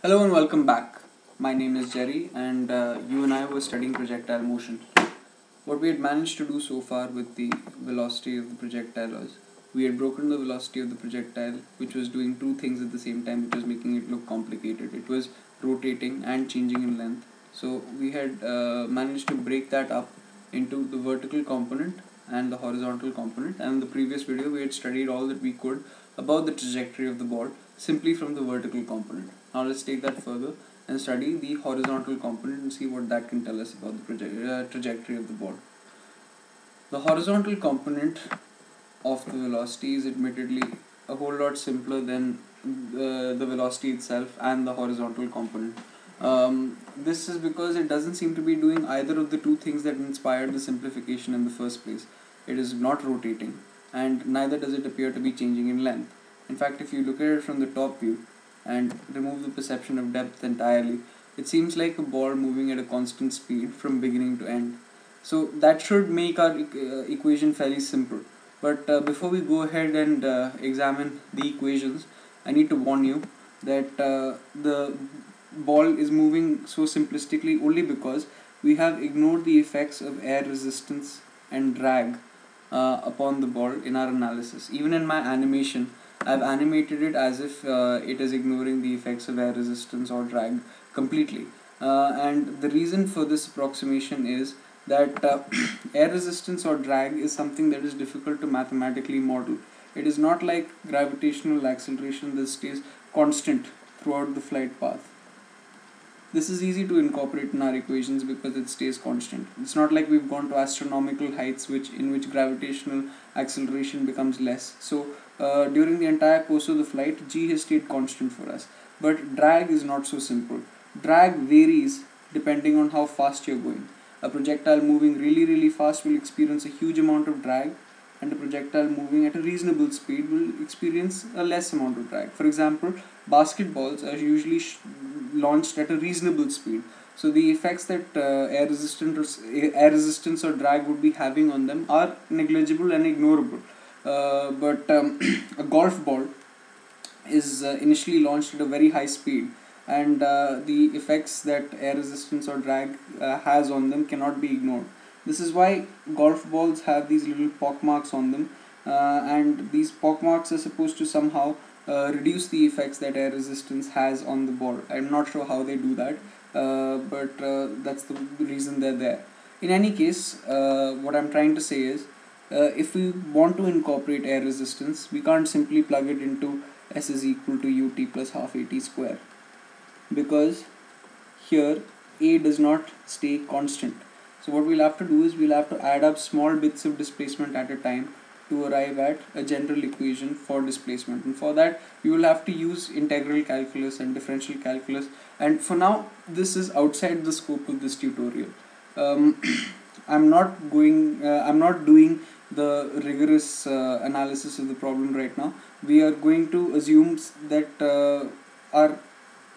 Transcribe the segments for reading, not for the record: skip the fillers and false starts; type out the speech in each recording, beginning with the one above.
Hello and welcome back. My name is Jerry and you and I were studying projectile motion. What we had managed to do so far with the velocity of the projectile was we had broken the velocity of the projectile, which was doing two things at the same time, which was making it look complicated. It was rotating and changing in length. So we had managed to break that up into the vertical component and the horizontal component, and in the previous video we had studied all that we could about the trajectory of the ball simply from the vertical component. Now let's take that further and study the horizontal component and see what that can tell us about the trajectory of the ball. The horizontal component of the velocity is admittedly a whole lot simpler than the velocity itself and the horizontal component. This is because it doesn't seem to be doing either of the two things that inspired the simplification in the first place. It is not rotating, and neither does it appear to be changing in length. In fact, if you look at it from the top view and remove the perception of depth entirely, it seems like a ball moving at a constant speed from beginning to end. So that should make our equation fairly simple. But before we go ahead and examine the equations, I need to warn you that the ball is moving so simplistically only because we have ignored the effects of air resistance and drag upon the ball in our analysis. Even in my animation, I've animated it as if it is ignoring the effects of air resistance or drag completely. And the reason for this approximation is that air resistance or drag is something that is difficult to mathematically model. It is not like gravitational acceleration that stays constant throughout the flight path. This is easy to incorporate in our equations because it stays constant. It's not like we've gone to astronomical heights in which gravitational acceleration becomes less. So during the entire course of the flight, g has stayed constant for us. But drag is not so simple. Drag varies depending on how fast you're going. A projectile moving really fast will experience a huge amount of drag, and a projectile moving at a reasonable speed will experience a less amount of drag. For example, basketballs are usually launched at a reasonable speed, so the effects that air resistance or drag would be having on them are negligible and ignorable. But a golf ball is initially launched at a very high speed, and the effects that air resistance or drag has on them cannot be ignored. This is why golf balls have these little pockmarks on them, and these pockmarks are supposed to somehow reduce the effects that air resistance has on the ball. I'm not sure how they do that, but that's the reason they're there. In any case, what I'm trying to say is, if we want to incorporate air resistance, we can't simply plug it into S is equal to ut plus half at square, because here a does not stay constant. So what we'll have to do is we'll have to add up small bits of displacement at a time to arrive at a general equation for displacement, and for that you will have to use integral calculus and differential calculus, and for now this is outside the scope of this tutorial. I'm not doing the rigorous analysis of the problem right now. We are going to assume that our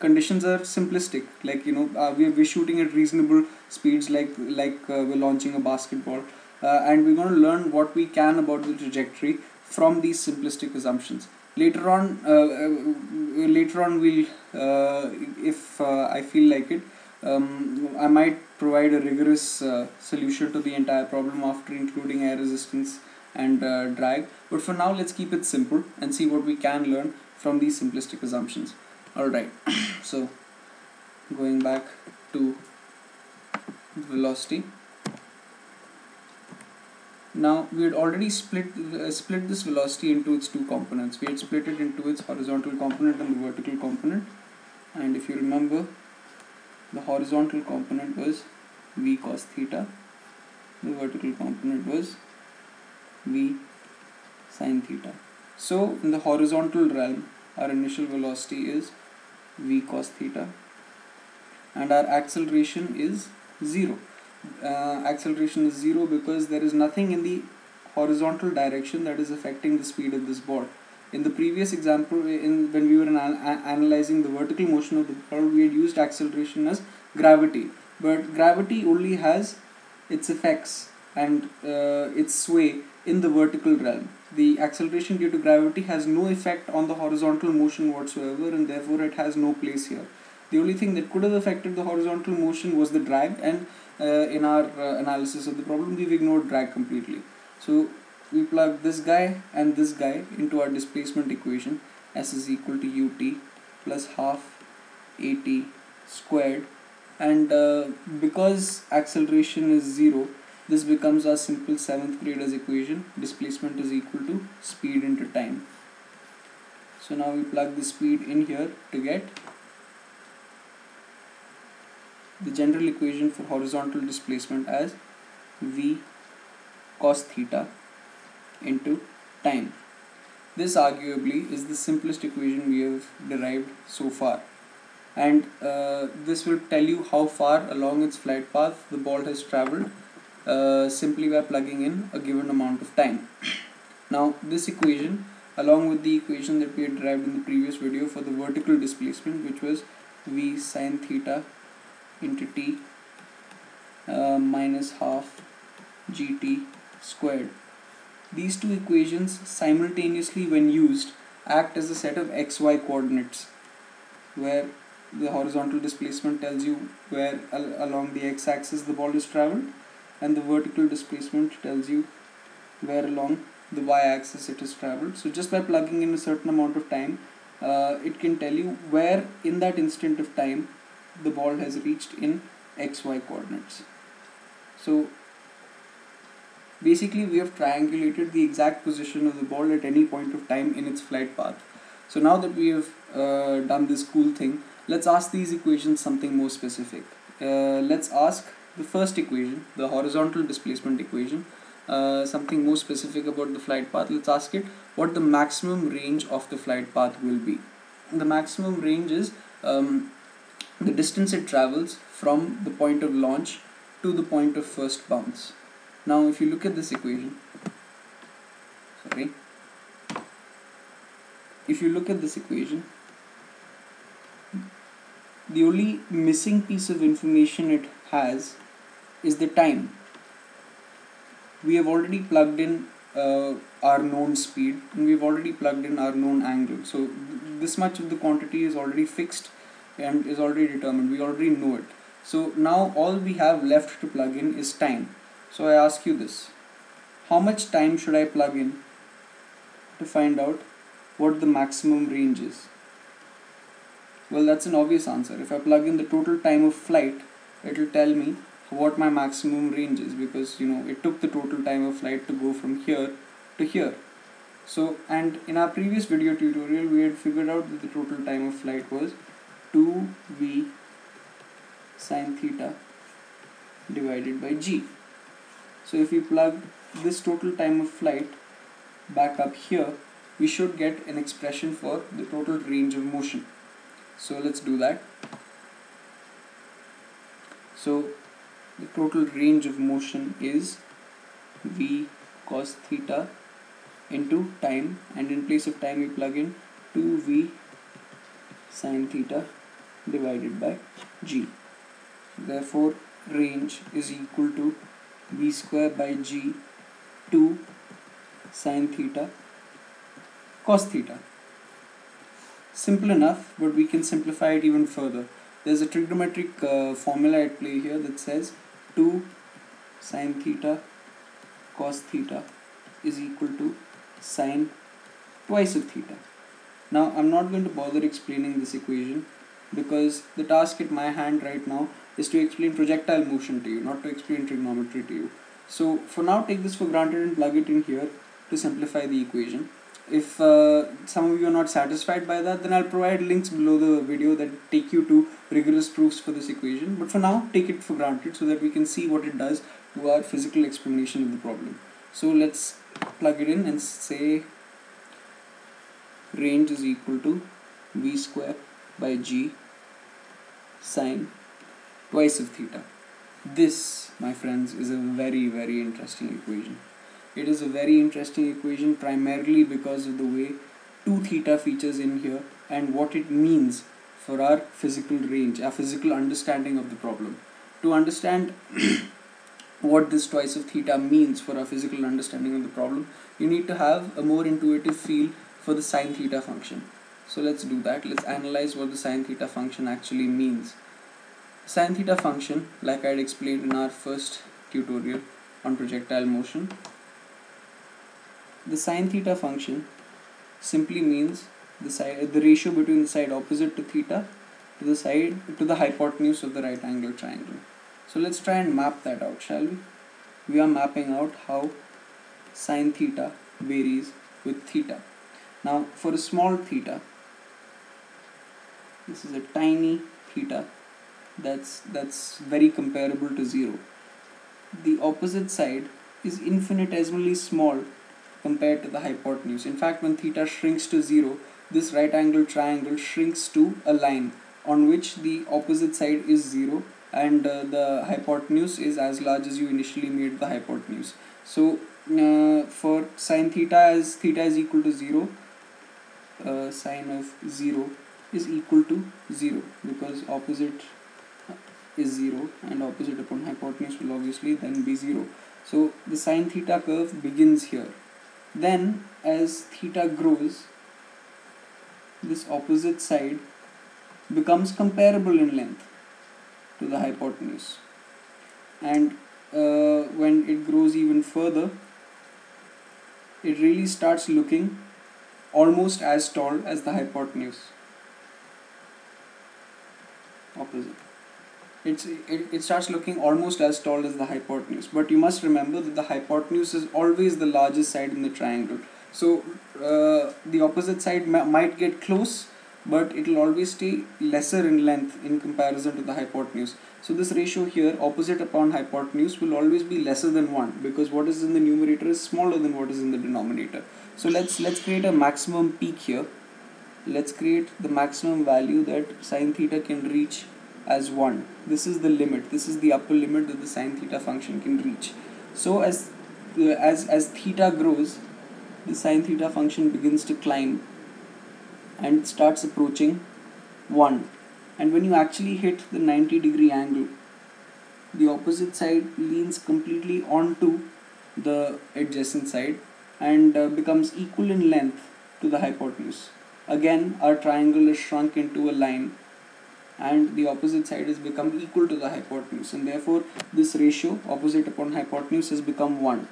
conditions are simplistic, like we're shooting at reasonable speeds, like we're launching a basketball, and we're going to learn what we can about the trajectory from these simplistic assumptions. Later on we'll if I feel like it, I might provide a rigorous solution to the entire problem after including air resistance and drag, but for now let's keep it simple and see what we can learn from these simplistic assumptions. Alright, so going back to velocity. Now we had already split this velocity into its two components. We had split it into its horizontal component and the vertical component, and if you remember, the horizontal component was v cos theta, the vertical component was v sin theta. So in the horizontal realm, our initial velocity is v cos theta, and our acceleration is 0. Acceleration is 0 because there is nothing in the horizontal direction that is affecting the speed of this ball. In the previous example, when we were analyzing the vertical motion of the ball, we had used acceleration as gravity, but gravity only has its effects and its sway in the vertical realm. The acceleration due to gravity has no effect on the horizontal motion whatsoever, and therefore it has no place here. The only thing that could have affected the horizontal motion was the drag, and in our analysis of the problem we've ignored drag completely. So we plug this guy and this guy into our displacement equation. S is equal to ut plus half at squared, and because acceleration is 0, this becomes our simple 7th graders equation. Displacement is equal to speed into time. So now we plug the speed in here to get the general equation for horizontal displacement as v cos theta into time. This arguably is the simplest equation we have derived so far, and this will tell you how far along its flight path the ball has travelled simply by plugging in a given amount of time. Now this equation, along with the equation that we had derived in the previous video for the vertical displacement, which was v sin theta into t minus half gt squared. These two equations simultaneously, when used, act as a set of xy coordinates, where the horizontal displacement tells you where along the x-axis the ball is travelled, and the vertical displacement tells you where along the y-axis it is travelled. So just by plugging in a certain amount of time, it can tell you where in that instant of time the ball has reached in xy coordinates. So basically we have triangulated the exact position of the ball at any point of time in its flight path. So now that we have done this cool thing, let's ask these equations something more specific. Let's ask the first equation, the horizontal displacement equation, something more specific about the flight path. Let's ask it what the maximum range of the flight path will be. The maximum range is the distance it travels from the point of launch to the point of first bounce. Now if you look at this equation, the only missing piece of information it has is the time. We have already plugged in our known speed, and we've already plugged in our known angle. So this much of the quantity is already fixed and is already determined. We already know it. So now all we have left to plug in is time. So I ask you this: how much time should I plug in to find out what the maximum range is? Well, that's an obvious answer. If I plug in the total time of flight, it will tell me what my maximum range is, because it took the total time of flight to go from here to here. So, and in our previous video tutorial we had figured out that the total time of flight was 2v sin theta divided by g. So if we plug this total time of flight back up here, we should get an expression for the total range of motion. So let's do that. So the total range of motion is v cos theta into time, and in place of time we plug in 2v sin theta divided by g. Therefore range is equal to v square by g 2 sin theta cos theta. Simple enough, but we can simplify it even further. There's a trigonometric formula at play here that says 2 sin theta cos theta is equal to sine twice of theta. Now I'm not going to bother explaining this equation, because the task at my hand right now is to explain projectile motion to you, not to explain trigonometry to you. So for now, take this for granted and plug it in here to simplify the equation. If some of you are not satisfied by that, then I'll provide links below the video that take you to rigorous proofs for this equation. But for now, take it for granted so that we can see what it does to our physical explanation of the problem. So let's plug it in and say range is equal to v square by g sine twice of theta. This, my friends, is a very, very interesting equation. It is a very interesting equation primarily because of the way 2 theta features in here and what it means for our physical range, our physical understanding of the problem. To understand what this twice of theta means for our physical understanding of the problem, you need to have a more intuitive feel for the sine theta function. So let's do that. Let's analyze what the sine theta function actually means. Sine theta function, like I had explained in our first tutorial on projectile motion, the sine theta function simply means the ratio between the side opposite to theta to the hypotenuse of the right angle triangle. So let's try and map that out, shall we? We are mapping out how sine theta varies with theta. Now for a small theta, this is a tiny theta that's very comparable to 0. The opposite side is infinitesimally small compared to the hypotenuse. In fact, when theta shrinks to 0, this right angle triangle shrinks to a line on which the opposite side is 0 and the hypotenuse is as large as you initially made the hypotenuse. So for sine theta, as theta is equal to 0, sine of 0 is equal to 0 because opposite is 0 and opposite upon hypotenuse will obviously then be 0. So the sine theta curve begins here. Then as theta grows, this opposite side becomes comparable in length to the hypotenuse, and when it grows even further, it really starts looking almost as tall as the hypotenuse. Opposite. It starts looking almost as tall as the hypotenuse, but you must remember that the hypotenuse is always the largest side in the triangle. So the opposite side might get close, but it will always stay lesser in length in comparison to the hypotenuse. So this ratio here, opposite upon hypotenuse, will always be lesser than 1 because what is in the numerator is smaller than what is in the denominator. So let's create a maximum peak here. Let's create the maximum value that sine theta can reach as 1. This is the limit. This is the upper limit that the sine theta function can reach. So as theta grows, the sine theta function begins to climb and starts approaching 1. And when you actually hit the 90-degree angle, the opposite side leans completely onto the adjacent side and becomes equal in length to the hypotenuse. Again, our triangle is shrunk into a line and the opposite side has become equal to the hypotenuse, and therefore this ratio, opposite upon hypotenuse, has become 1.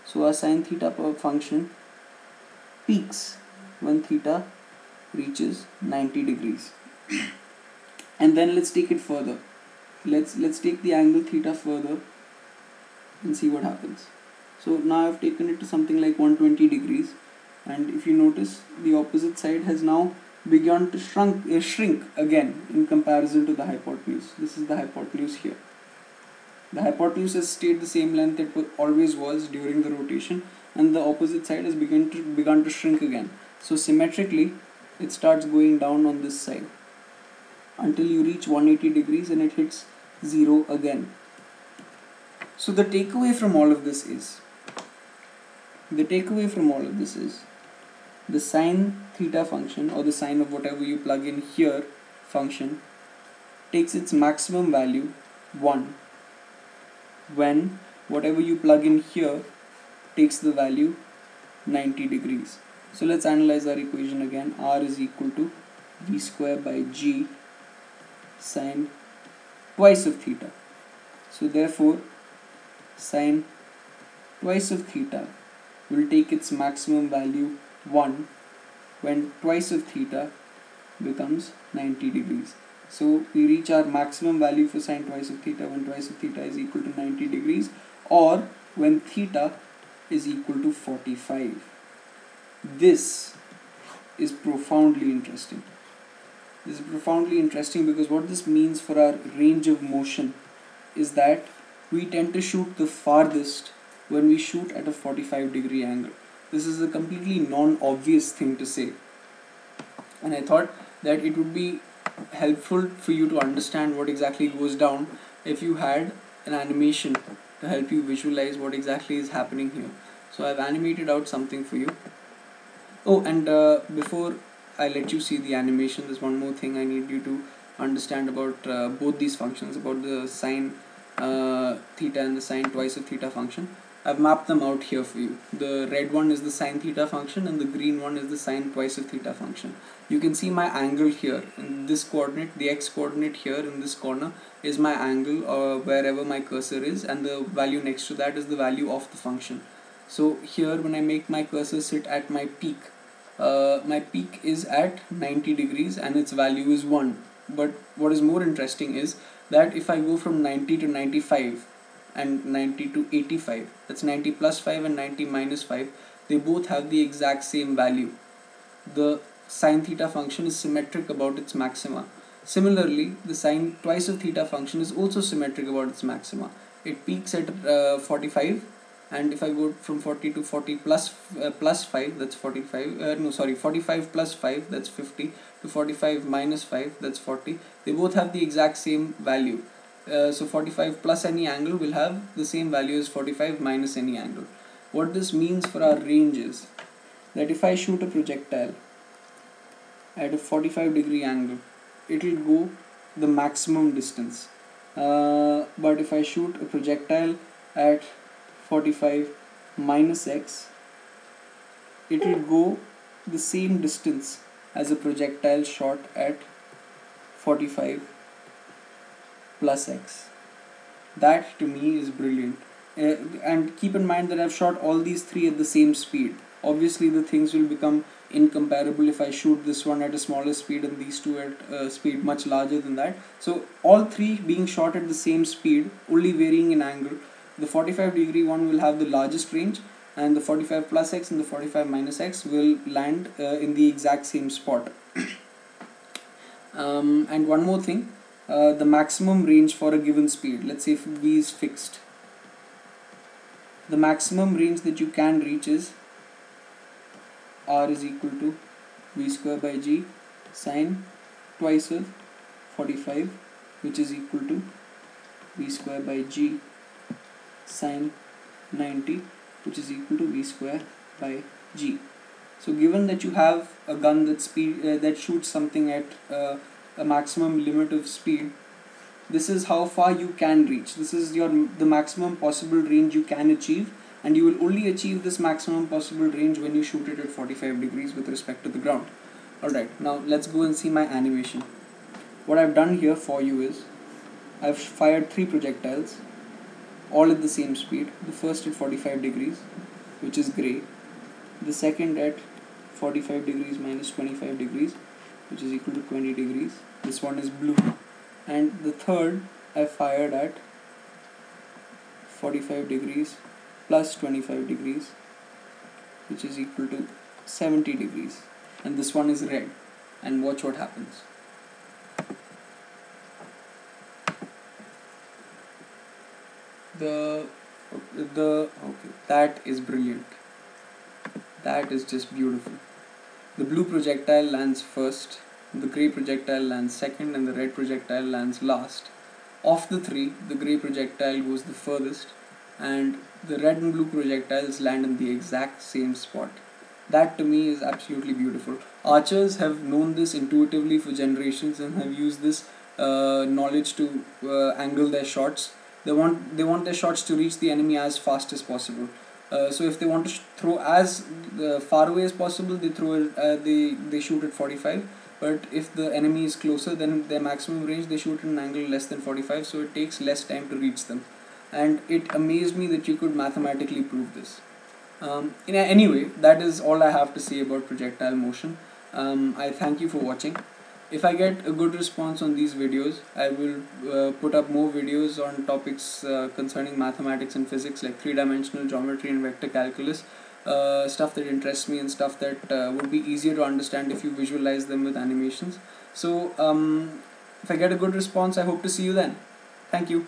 So our sine theta function peaks when theta reaches 90 degrees. And then let's take it further. Let's take the angle theta further and see what happens. So now I've taken it to something like 120 degrees, and if you notice, the opposite side has now begun to shrink again in comparison to the hypotenuse. This is the hypotenuse here. The hypotenuse has stayed the same length it always was during the rotation, and the opposite side has begun to shrink again. So symmetrically, it starts going down on this side until you reach 180 degrees and it hits 0 again. So the takeaway from all of this is the sine theta function, or the sine of whatever you plug in here function, takes its maximum value 1 when whatever you plug in here takes the value 90 degrees. So let's analyze our equation again. R is equal to v square by g sine twice of theta. So therefore sine twice of theta will take its maximum value 1 when twice of theta becomes 90 degrees. So we reach our maximum value for sine twice of theta when twice of theta is equal to 90 degrees, or when theta is equal to 45. This is profoundly interesting. This is profoundly interesting because what this means for our range of motion is that we tend to shoot the farthest when we shoot at a 45-degree angle. This is a completely non-obvious thing to say, and I thought that it would be helpful for you to understand what exactly goes down if you had an animation to help you visualize what exactly is happening here. So I've animated out something for you. Oh, and before I let you see the animation, there's one more thing I need you to understand about both these functions, about the sine theta and the sine twice of theta function. I've mapped them out here for you. The red one is the sine theta function and the green one is the sine twice of theta function. You can see my angle here in this coordinate, the x coordinate here in this corner is my angle wherever my cursor is, and the value next to that is the value of the function. So here when I make my cursor sit at my peak is at 90 degrees and its value is 1. But what is more interesting is that if I go from 90 to 95 and 90 to 85, that's 90 plus 5 and 90 minus 5, they both have the exact same value. The sine theta function is symmetric about its maxima. Similarly, the sine twice of theta function is also symmetric about its maxima. It peaks at 45, and if I go from 40 to 40 plus 5, that's 45, 45 plus 5, that's 50, to 45 minus 5, that's 40. They both have the exact same value. So 45 plus any angle will have the same value as 45 minus any angle. What this means for our range is that if I shoot a projectile at a 45 degree angle, it will go the maximum distance. But if I shoot a projectile at 45 minus x, it will go the same distance as a projectile shot at 45 plus x. That to me is brilliant. And keep in mind that I've shot all these three at the same speed. Obviously the things will become incomparable if I shoot this one at a smaller speed and these two at a speed much larger than that. So all three being shot at the same speed, only varying in angle, the 45 degree one will have the largest range, and the 45 plus x and the 45 minus x will land in the exact same spot. And one more thing, the maximum range for a given speed, let's say if v is fixed, the maximum range that you can reach is r is equal to v square by g sine twice of 45, which is equal to v square by g sine 90, which is equal to v square by g. So given that you have a gun that shoots something at a maximum limit of speed, this is how far you can reach. This is the maximum possible range you can achieve, and you will only achieve this maximum possible range when you shoot it at 45 degrees with respect to the ground. Alright, now let's go and see my animation. What I've done here for you is I've fired 3 projectiles all at the same speed. The first at 45 degrees, which is grey. The second at 45 degrees minus 25 degrees, which is equal to 20 degrees. This one is blue. And the third I fired at 45 degrees plus 25 degrees, which is equal to 70 degrees. And this one is red. And watch what happens. Okay, that is brilliant. That is just beautiful. The blue projectile lands first, the grey projectile lands second, and the red projectile lands last. Of the three, the grey projectile goes the furthest, and the red and blue projectiles land in the exact same spot. That to me is absolutely beautiful. Archers have known this intuitively for generations and have used this knowledge to angle their shots. They want their shots to reach the enemy as fast as possible. So if they want to throw as far away as possible, they shoot at 45. But if the enemy is closer than their maximum range, they shoot at an angle less than 45. So it takes less time to reach them. And it amazed me that you could mathematically prove this. Anyway, that is all I have to say about projectile motion. I thank you for watching. If I get a good response on these videos, I will put up more videos on topics concerning mathematics and physics, like 3-dimensional geometry and vector calculus, stuff that interests me and stuff that would be easier to understand if you visualize them with animations. So if I get a good response, I hope to see you then. Thank you.